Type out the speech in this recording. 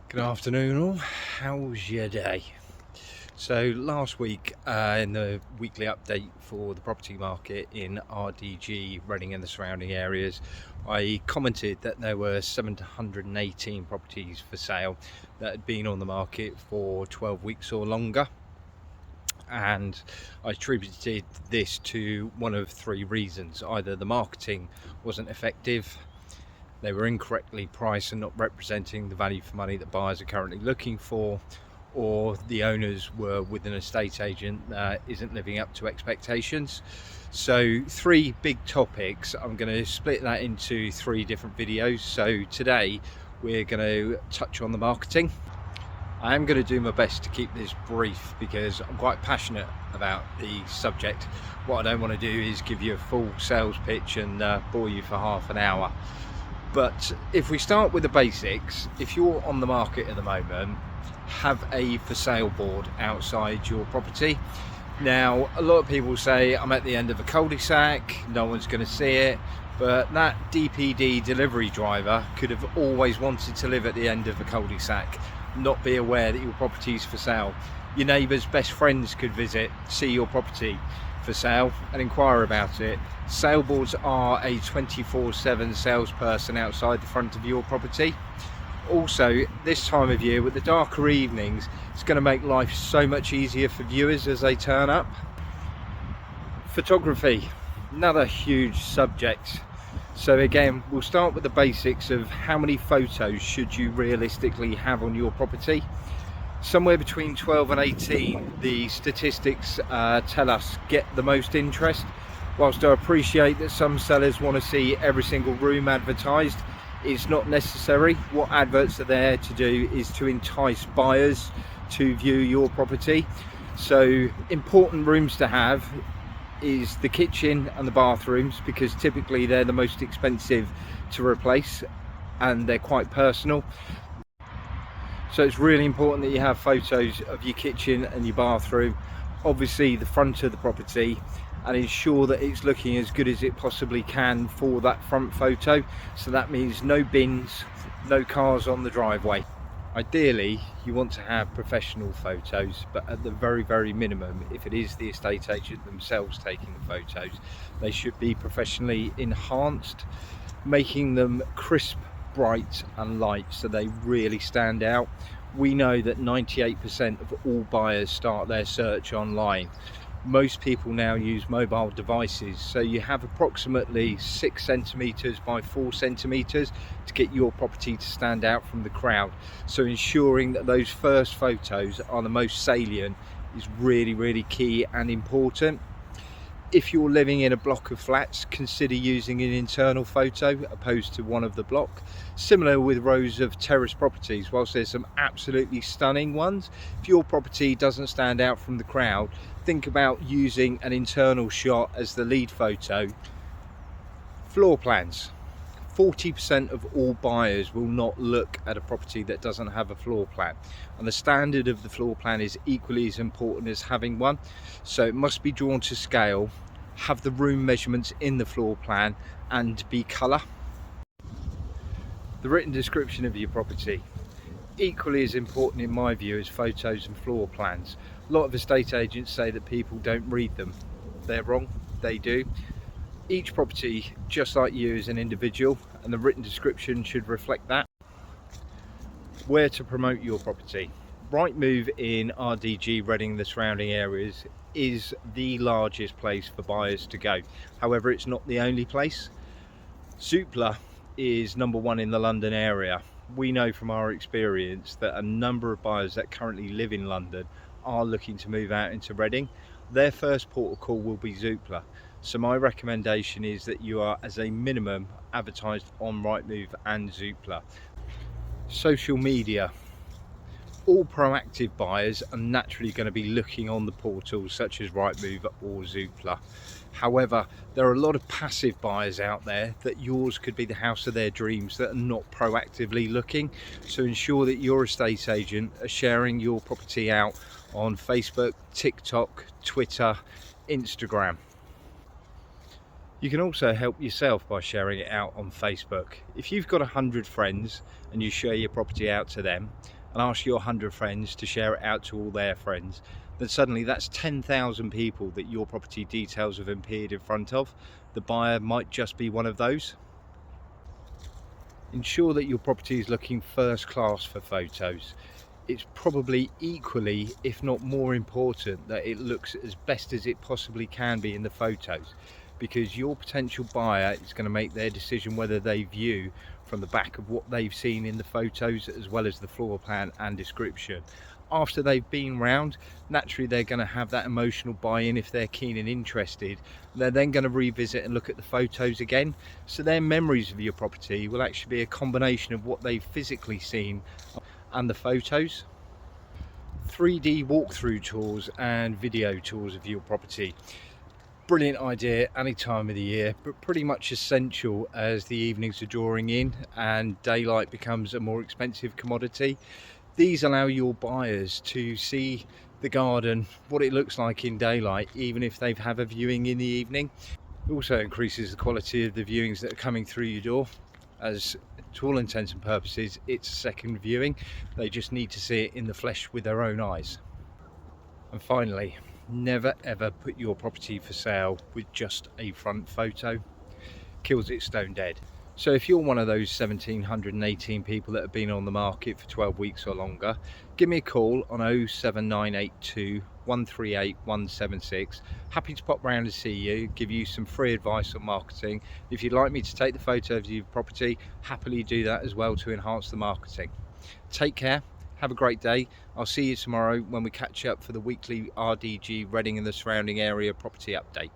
Good afternoon all, how's your day? So last week in the weekly update for the property market in RDG, Reading and the surrounding areas, I commented that there were 718 properties for sale that had been on the market for 12 weeks or longer, and I attributed this to one of three reasons. Either the marketing wasn't effective, they were incorrectly priced and not representing the value for money that buyers are currently looking for, or the owners were with an estate agent that isn't living up to expectations. So three big topics. I'm going to split that into three different videos. So today we're going to touch on the marketing. I am going to do my best to keep this brief because I'm quite passionate about the subject. What I don't want to do is give you a full sales pitch and bore you for half an hour. But if we start with the basics, if you're on the market at the moment, have a for sale board outside your property. Now, a lot of people say, I'm at the end of a cul-de-sac, no one's going to see it, but that DPD delivery driver could have always wanted to live at the end of a cul-de-sac, not be aware that your property is for sale. Your neighbour's best friends could visit, see your property for sale and inquire about it. Sale boards are a 24/7 salesperson outside the front of your property. Also, this time of year with the darker evenings, it's going to make life so much easier for viewers as they turn up. Photography, another huge subject. So again, we'll start with the basics of how many photos should you realistically have on your property. Somewhere between 12 and 18, the statistics tell us get the most interest. Whilst I appreciate that some sellers want to see every single room advertised, it's not necessary. What adverts are there to do is to entice buyers to view your property. So important rooms to have is the kitchen and the bathrooms, because typically they're the most expensive to replace and they're quite personal. So it's really important that you have photos of your kitchen and your bathroom, obviously the front of the property, and ensure that it's looking as good as it possibly can for that front photo. So that means no bins, no cars on the driveway. Ideally, you want to have professional photos, but at the very minimum, if it is the estate agent themselves taking the photos, they should be professionally enhanced, making them crisp, bright and light so they really stand out. We know that 98% of all buyers start their search online. Most people now use mobile devices, so you have approximately 6 centimeters by 4 centimeters to get your property to stand out from the crowd. So ensuring that those first photos are the most salient is really key and important. If you're living in a block of flats, consider using an internal photo opposed to one of the block. Similar with rows of terrace properties, whilst there's some absolutely stunning ones, if your property doesn't stand out from the crowd, think about using an internal shot as the lead photo. Floor plans. 40% of all buyers will not look at a property that doesn't have a floor plan, and the standard of the floor plan is equally as important as having one. So it must be drawn to scale, have the room measurements in the floor plan, and be colour. The written description of your property, equally as important in my view as photos and floor plans. A lot of estate agents say that people don't read them. They're wrong, they do. Each property, just like you, is an individual, and the written description should reflect that. Where to promote your property. Rightmove in RDG, Reading and the surrounding areas is the largest place for buyers to go. However, it's not the only place. Zoopla is number one in the London area. We know from our experience that a number of buyers that currently live in London are looking to move out into Reading. Their first port of call will be Zoopla. So my recommendation is that you are, as a minimum, advertised on Rightmove and Zoopla. Social media. All proactive buyers are naturally going to be looking on the portals such as Rightmove or Zoopla. However, there are a lot of passive buyers out there that yours could be the house of their dreams that are not proactively looking. So ensure that your estate agent are sharing your property out on Facebook, TikTok, Twitter, Instagram. You can also help yourself by sharing it out on Facebook. If you've got 100 friends and you share your property out to them and ask your 100 friends to share it out to all their friends, then suddenly that's 10,000 people that your property details have appeared in front of. The buyer might just be one of those. Ensure that your property is looking first class for photos. It's probably equally, if not more important, that it looks as best as it possibly can be in the photos, because your potential buyer is going to make their decision whether they view from the back of what they've seen in the photos as well as the floor plan and description. After they've been round, naturally they're going to have that emotional buy-in. If they're keen and interested, they're then going to revisit and look at the photos again, so their memories of your property will actually be a combination of what they've physically seen and the photos. 3D walkthrough tours and video tours of your property. Brilliant idea any time of the year, but pretty much essential as the evenings are drawing in and daylight becomes a more expensive commodity. These allow your buyers to see the garden, what it looks like in daylight, even if they have a viewing in the evening. It also increases the quality of the viewings that are coming through your door, as to all intents and purposes it's a second viewing. They just need to see it in the flesh with their own eyes. And finally, never ever put your property for sale with just a front photo. Kills it stone dead. So if you're one of those 1,718 people that have been on the market for 12 weeks or longer, give me a call on 07982 138 176. Happy to pop round and see you, give you some free advice on marketing. If you'd like me to take the photos of your property, happily do that as well to enhance the marketing. Take care, have a great day. I'll see you tomorrow when we catch up for the weekly RDG Reading and the surrounding area property update.